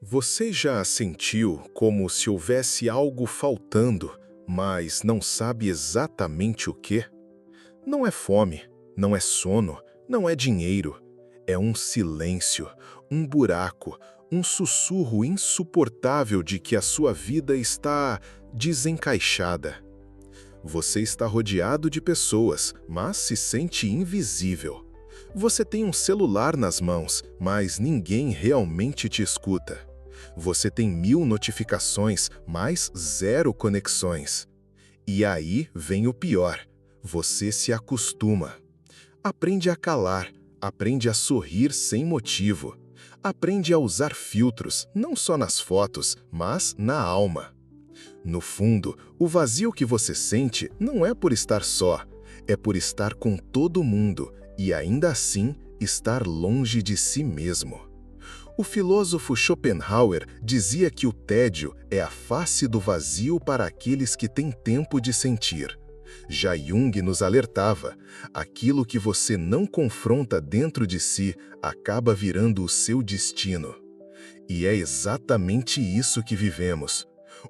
Você já sentiu como se houvesse algo faltando, mas não sabe exatamente o quê? Não é fome, não é sono, não é dinheiro. É um silêncio, um buraco, um sussurro insuportável de que a sua vida está desencaixada. Você está rodeado de pessoas, mas se sente invisível. Você tem um celular nas mãos, mas ninguém realmente te escuta. Você tem 1000 notificações, mas 0 conexões. E aí vem o pior: você se acostuma. Aprende a calar, aprende a sorrir sem motivo. Aprende a usar filtros, não só nas fotos, mas na alma. No fundo, o vazio que você sente não é por estar só, é por estar com todo mundo e ainda assim estar longe de si mesmo. O filósofo Schopenhauer dizia que o tédio é a face do vazio para aqueles que têm tempo de sentir. Já Jung nos alertava: aquilo que você não confronta dentro de si acaba virando o seu destino. E é exatamente isso que vivemos.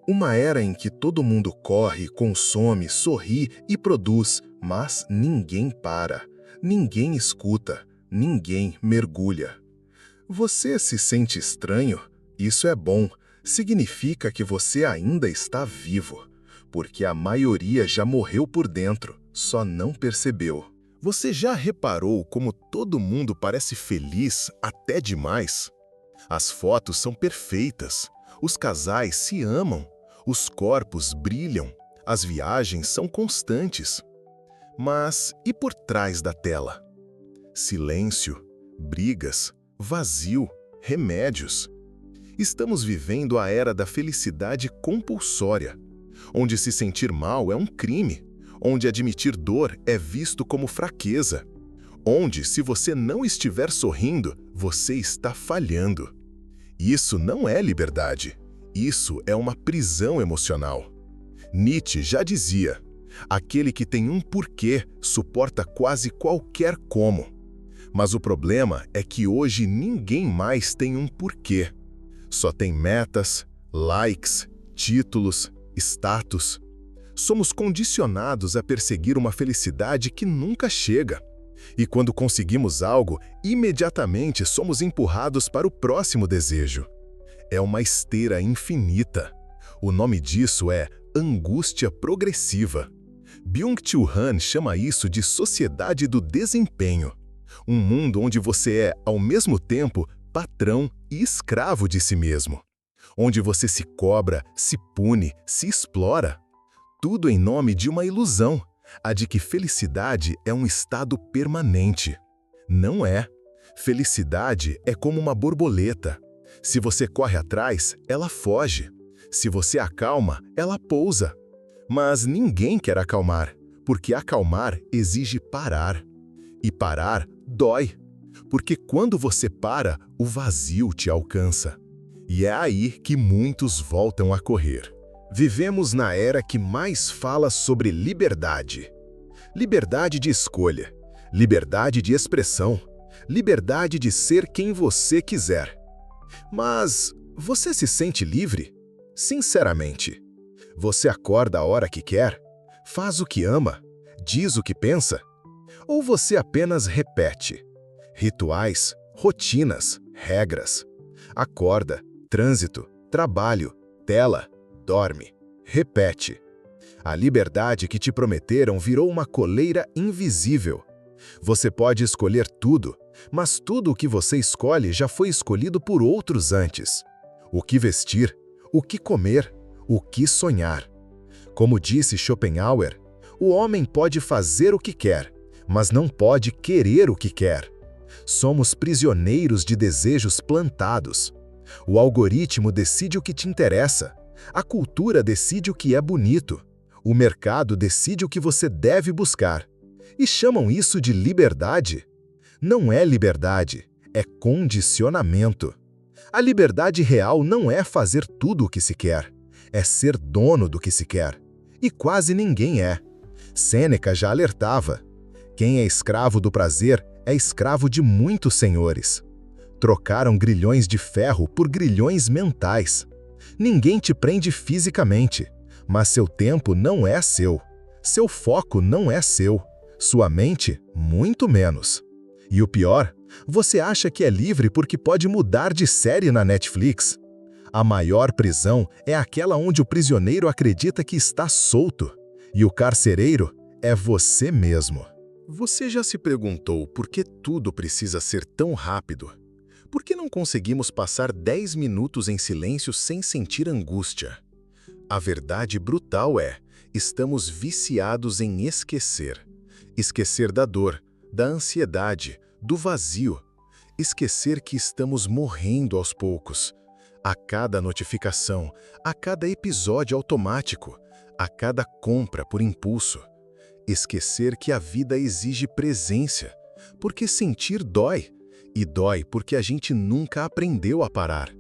Uma era em que todo mundo corre, consome, sorri e produz, mas ninguém para, ninguém escuta, ninguém mergulha. Você se sente estranho? Isso é bom, significa que você ainda está vivo, porque a maioria já morreu por dentro, só não percebeu. Você já reparou como todo mundo parece feliz até demais? As fotos são perfeitas, os casais se amam, os corpos brilham, as viagens são constantes. Mas e por trás da tela? Silêncio, brigas, vazio, remédios. Estamos vivendo a era da felicidade compulsória, onde se sentir mal é um crime, onde admitir dor é visto como fraqueza, onde, se você não estiver sorrindo, você está falhando. Isso não é liberdade, isso é uma prisão emocional. Nietzsche já dizia: aquele que tem um porquê suporta quase qualquer como. Mas o problema é que hoje ninguém mais tem um porquê. Só tem metas, likes, títulos, status. Somos condicionados a perseguir uma felicidade que nunca chega. E quando conseguimos algo, imediatamente somos empurrados para o próximo desejo. É uma esteira infinita. O nome disso é angústia progressiva. Byung-Chul Han chama isso de sociedade do desempenho. Um mundo onde você é, ao mesmo tempo, patrão e escravo de si mesmo. Onde você se cobra, se pune, se explora. Tudo em nome de uma ilusão, a de que felicidade é um estado permanente. Não é. Felicidade é como uma borboleta. Se você corre atrás, ela foge. Se você acalma, ela pousa. Mas ninguém quer acalmar, porque acalmar exige parar. E parar dói, porque quando você para, o vazio te alcança. E é aí que muitos voltam a correr. Vivemos na era que mais fala sobre liberdade. Liberdade de escolha, liberdade de expressão, liberdade de ser quem você quiser. Mas você se sente livre? Sinceramente. Você acorda a hora que quer? Faz o que ama? Diz o que pensa? Ou você apenas repete? Rituais, rotinas, regras. Acorda, trânsito, trabalho, tela, dorme, repete. A liberdade que te prometeram virou uma coleira invisível. Você pode escolher tudo, mas tudo o que você escolhe já foi escolhido por outros antes. O que vestir, o que comer, o que sonhar. Como disse Schopenhauer, o homem pode fazer o que quer, mas não pode querer o que quer. Somos prisioneiros de desejos plantados. O algoritmo decide o que te interessa. A cultura decide o que é bonito. O mercado decide o que você deve buscar. E chamam isso de liberdade? Não é liberdade, é condicionamento. A liberdade real não é fazer tudo o que se quer, é ser dono do que se quer. E quase ninguém é. Sêneca já alertava: quem é escravo do prazer é escravo de muitos senhores. Trocaram grilhões de ferro por grilhões mentais. Ninguém te prende fisicamente, mas seu tempo não é seu. Seu foco não é seu. Sua mente, muito menos. E o pior, você acha que é livre porque pode mudar de série na Netflix? A maior prisão é aquela onde o prisioneiro acredita que está solto, e o carcereiro é você mesmo. Você já se perguntou por que tudo precisa ser tão rápido? Por que não conseguimos passar 10 minutos em silêncio sem sentir angústia? A verdade brutal é, estamos viciados em esquecer. Esquecer da dor, da ansiedade, do vazio. Esquecer que estamos morrendo aos poucos. A cada notificação, a cada episódio automático, a cada compra por impulso. Esquecer que a vida exige presença, porque sentir dói. E dói porque a gente nunca aprendeu a parar.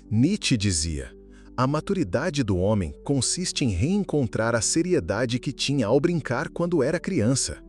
Nietzsche dizia, a maturidade do homem consiste em reencontrar a seriedade que tinha ao brincar quando era criança.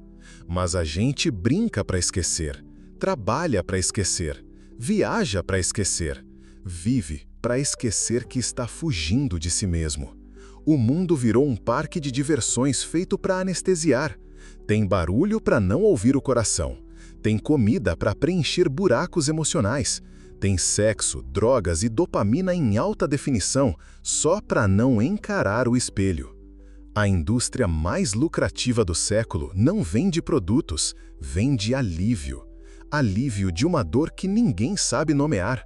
Mas a gente brinca para esquecer, trabalha para esquecer, viaja para esquecer, vive para esquecer que está fugindo de si mesmo. O mundo virou um parque de diversões feito para anestesiar. Tem barulho para não ouvir o coração. Tem comida para preencher buracos emocionais. Tem sexo, drogas e dopamina em alta definição só para não encarar o espelho. A indústria mais lucrativa do século não vende produtos, vende alívio. Alívio de uma dor que ninguém sabe nomear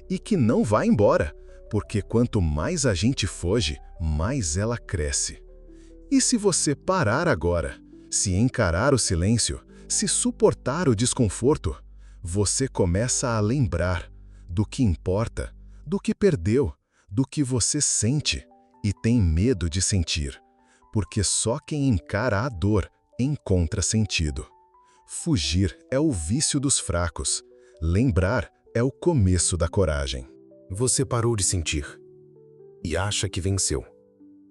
e que não vai embora, porque quanto mais a gente foge, mais ela cresce. E se você parar agora, se encarar o silêncio, se suportar o desconforto, você começa a lembrar do que importa, do que perdeu, do que você sente e tem medo de sentir, porque só quem encara a dor encontra sentido. Fugir é o vício dos fracos, lembrar é o começo da coragem. Você parou de sentir e acha que venceu,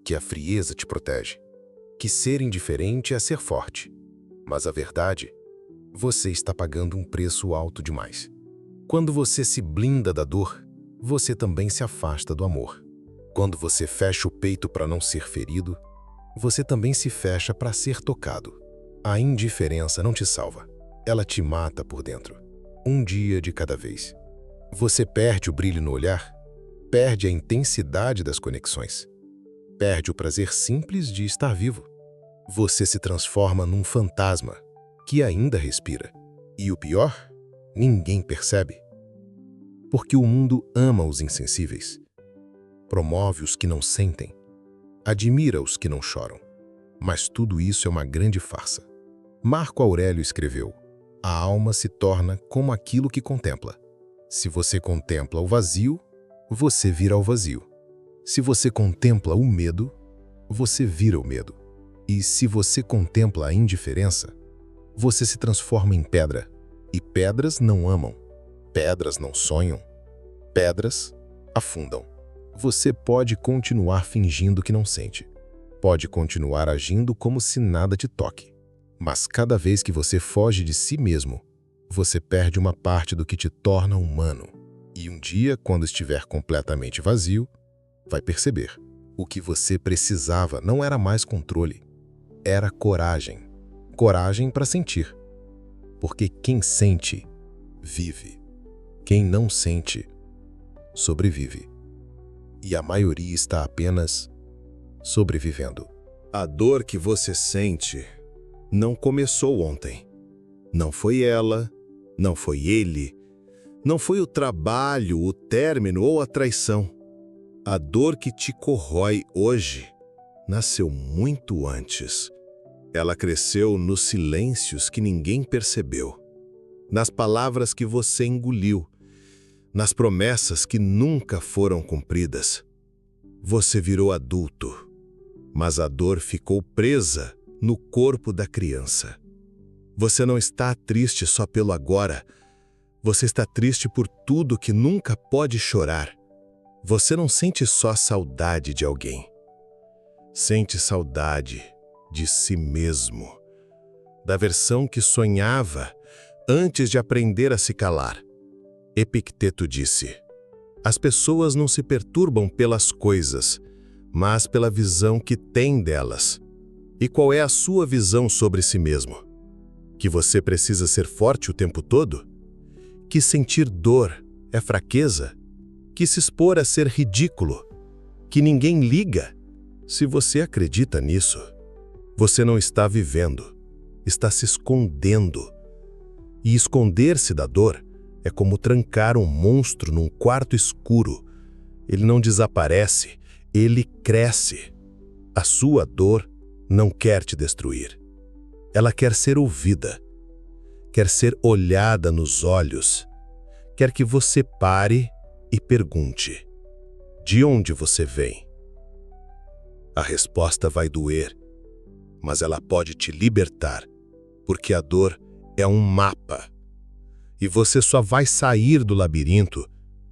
que a frieza te protege, que ser indiferente é ser forte. Mas a verdade, você está pagando um preço alto demais. Quando você se blinda da dor, você também se afasta do amor. Quando você fecha o peito para não ser ferido, você também se fecha para ser tocado. A indiferença não te salva, ela te mata por dentro. Um dia de cada vez. Você perde o brilho no olhar, perde a intensidade das conexões, perde o prazer simples de estar vivo. Você se transforma num fantasma que ainda respira. E o pior, ninguém percebe. Porque o mundo ama os insensíveis, promove os que não sentem, admira os que não choram. Mas tudo isso é uma grande farsa. Marco Aurélio escreveu, a alma se torna como aquilo que contempla. Se você contempla o vazio, você vira o vazio. Se você contempla o medo, você vira o medo. E se você contempla a indiferença, você se transforma em pedra. E pedras não amam, pedras não sonham, pedras afundam. Você pode continuar fingindo que não sente. Pode continuar agindo como se nada te toque. Mas cada vez que você foge de si mesmo, você perde uma parte do que te torna humano. E um dia, quando estiver completamente vazio, vai perceber. O que você precisava não era mais controle, era coragem. Coragem para sentir. Porque quem sente, vive. Quem não sente, sobrevive. E a maioria está apenas sobrevivendo. A dor que você sente não começou ontem. Não foi ela, não foi ele, não foi o trabalho, o término ou a traição. A dor que te corrói hoje nasceu muito antes. Ela cresceu nos silêncios que ninguém percebeu, nas palavras que você engoliu, nas promessas que nunca foram cumpridas. Você virou adulto, mas a dor ficou presa no corpo da criança. Você não está triste só pelo agora. Você está triste por tudo que nunca pode chorar. Você não sente só saudade de alguém. Sente saudade de si mesmo, da versão que sonhava antes de aprender a se calar. Epicteto disse: as pessoas não se perturbam pelas coisas, mas pela visão que têm delas. E qual é a sua visão sobre si mesmo? Que você precisa ser forte o tempo todo? Que sentir dor é fraqueza? Que se expor a ser ridículo? Que ninguém liga? Se você acredita nisso, você não está vivendo, está se escondendo. E esconder-se da dor é como trancar um monstro num quarto escuro. Ele não desaparece, ele cresce. A sua dor não quer te destruir. Ela quer ser ouvida, quer ser olhada nos olhos, quer que você pare e pergunte: de onde você vem? A resposta vai doer, mas ela pode te libertar, porque a dor é um mapa. E você só vai sair do labirinto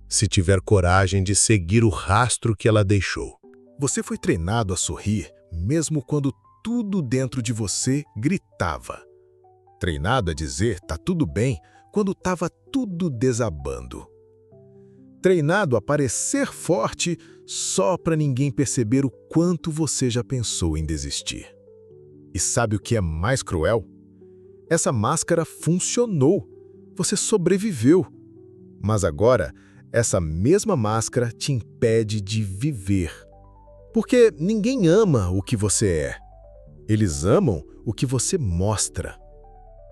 se tiver coragem de seguir o rastro que ela deixou. Você foi treinado a sorrir mesmo quando tudo dentro de você gritava. Treinado a dizer "tá tudo bem" quando estava tudo desabando. Treinado a parecer forte só para ninguém perceber o quanto você já pensou em desistir. E sabe o que é mais cruel? Essa máscara funcionou. Você sobreviveu. Mas agora, essa mesma máscara te impede de viver. Porque ninguém ama o que você é. Eles amam o que você mostra.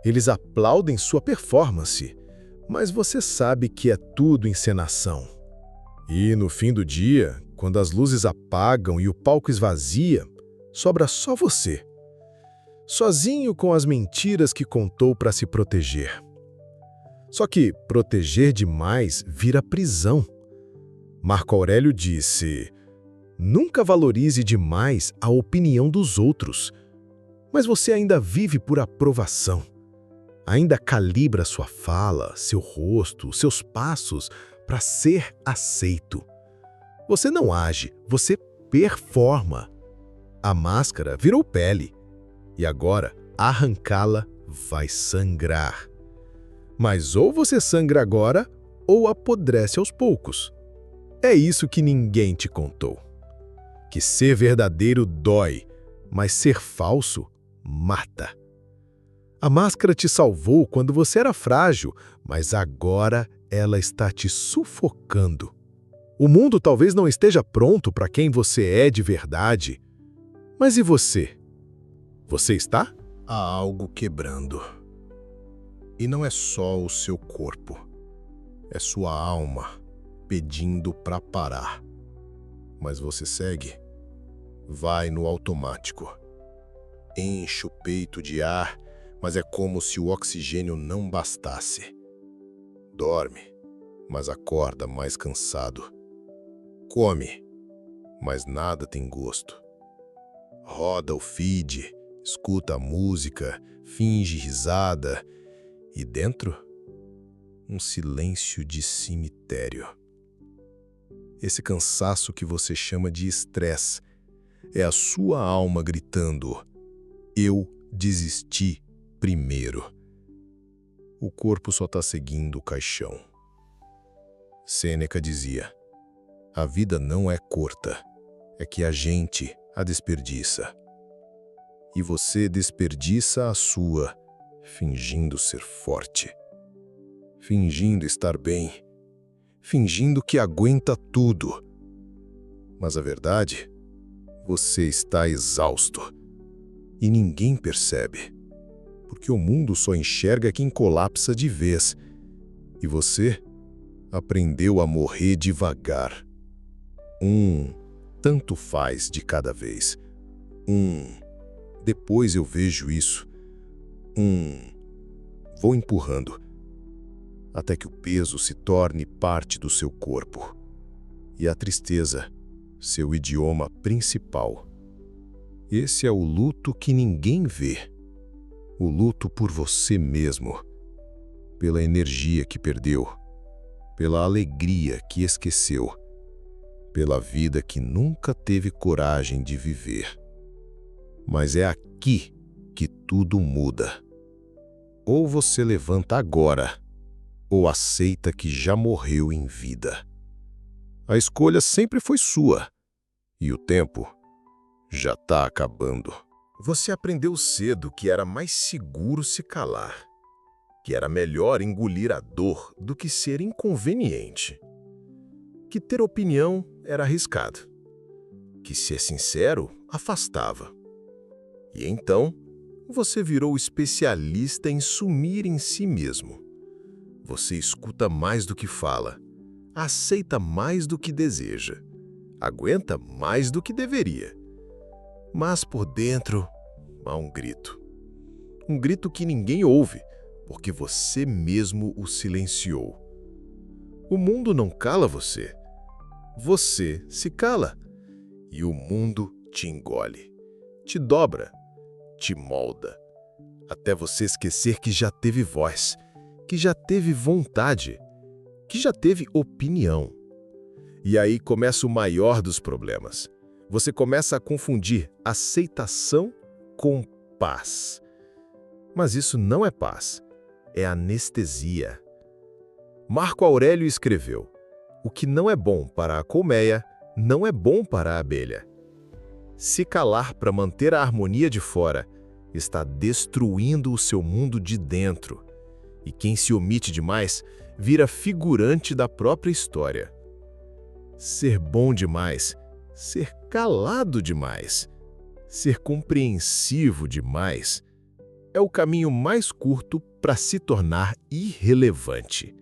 Eles aplaudem sua performance, mas você sabe que é tudo encenação. E no fim do dia, quando as luzes apagam e o palco esvazia, sobra só você. Sozinho com as mentiras que contou para se proteger. Só que proteger demais vira prisão. Marco Aurélio disse: nunca valorize demais a opinião dos outros. Mas você ainda vive por aprovação. Ainda calibra sua fala, seu rosto, seus passos para ser aceito. Você não age, você performa. A máscara virou pele. E agora, arrancá-la vai sangrar. Mas ou você sangra agora, ou apodrece aos poucos. É isso que ninguém te contou. Que ser verdadeiro dói, mas ser falso mata. A máscara te salvou quando você era frágil, mas agora ela está te sufocando. O mundo talvez não esteja pronto para quem você é de verdade. Mas e você? Você está? Há algo quebrando. E não é só o seu corpo. É sua alma pedindo para parar. Mas você segue. Vai no automático. Enche o peito de ar, mas é como se o oxigênio não bastasse. Dorme, mas acorda mais cansado. Come, mas nada tem gosto. Roda o feed, escuta a música, finge risada. E dentro, um silêncio de cemitério. Esse cansaço que você chama de estresse é a sua alma gritando: eu desisti primeiro. O corpo só está seguindo o caixão. Sêneca dizia: a vida não é curta, é que a gente a desperdiça. E você desperdiça a sua, fingindo ser forte, fingindo estar bem, fingindo que aguenta tudo. Mas a verdade, você está exausto. E ninguém percebe, porque o mundo só enxerga quem colapsa de vez. E você aprendeu a morrer devagar. Tanto faz de cada vez. Depois eu vejo isso. Vou empurrando, até que o peso se torne parte do seu corpo. E a tristeza, seu idioma principal. Esse é o luto que ninguém vê. O luto por você mesmo. Pela energia que perdeu. Pela alegria que esqueceu. Pela vida que nunca teve coragem de viver. Mas é aqui que tudo muda. Ou você levanta agora, ou aceita que já morreu em vida? A escolha sempre foi sua, e o tempo já está acabando. Você aprendeu cedo que era mais seguro se calar, que era melhor engolir a dor do que ser inconveniente, que ter opinião era arriscado, que ser sincero afastava. E então, você virou especialista em sumir em si mesmo. Você escuta mais do que fala, aceita mais do que deseja, aguenta mais do que deveria. Mas por dentro há um grito. Um grito que ninguém ouve, porque você mesmo o silenciou. O mundo não cala você. Você se cala. E o mundo te engole, te dobra, te molda, até você esquecer que já teve voz, que já teve vontade, que já teve opinião. E aí começa o maior dos problemas. Você começa a confundir aceitação com paz. Mas isso não é paz, é anestesia. Marco Aurélio escreveu: o que não é bom para a colmeia, não é bom para a abelha. Se calar para manter a harmonia de fora, está destruindo o seu mundo de dentro. E quem se omite demais, vira figurante da própria história. Ser bom demais, ser calado demais, ser compreensivo demais, é o caminho mais curto para se tornar irrelevante.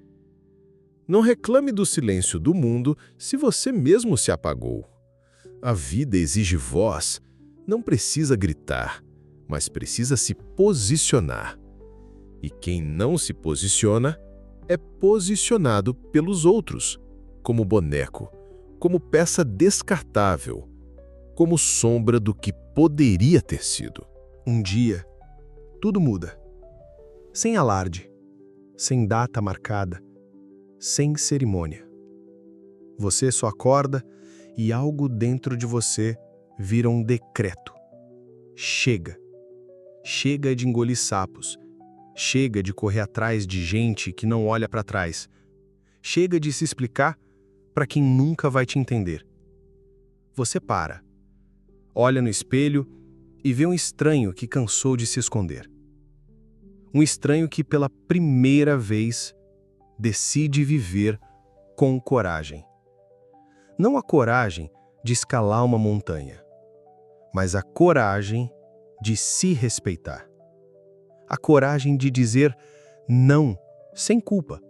Não reclame do silêncio do mundo se você mesmo se apagou. A vida exige voz, não precisa gritar, mas precisa se posicionar. E quem não se posiciona é posicionado pelos outros, como boneco, como peça descartável, como sombra do que poderia ter sido. Um dia, tudo muda. Sem alarde, sem data marcada, sem cerimônia. Você só acorda e algo dentro de você vira um decreto. Chega. Chega de engolir sapos. Chega de correr atrás de gente que não olha para trás. Chega de se explicar para quem nunca vai te entender. Você para, olha no espelho e vê um estranho que cansou de se esconder. Um estranho que pela primeira vez decide viver com coragem. Não a coragem de escalar uma montanha, mas a coragem de se respeitar. A coragem de dizer não sem culpa,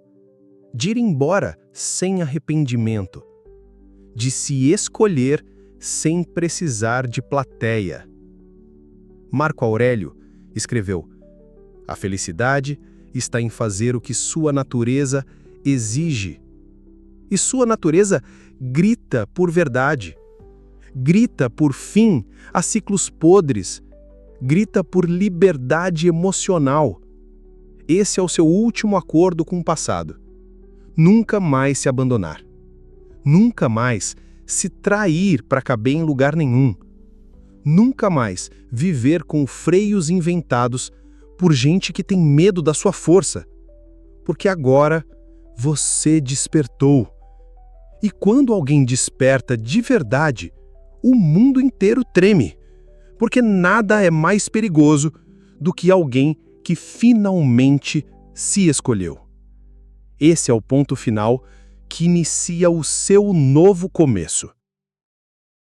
de ir embora sem arrependimento, de se escolher sem precisar de plateia. Marco Aurélio escreveu: a felicidade está em fazer o que sua natureza exige. E sua natureza grita por verdade, grita por fim a ciclos podres, grita por liberdade emocional. Esse é o seu último acordo com o passado. Nunca mais se abandonar. Nunca mais se trair para caber em lugar nenhum. Nunca mais viver com freios inventados por gente que tem medo da sua força. Porque agora você despertou. E quando alguém desperta de verdade, o mundo inteiro treme. Porque nada é mais perigoso do que alguém que finalmente se escolheu. Esse é o ponto final que inicia o seu novo começo.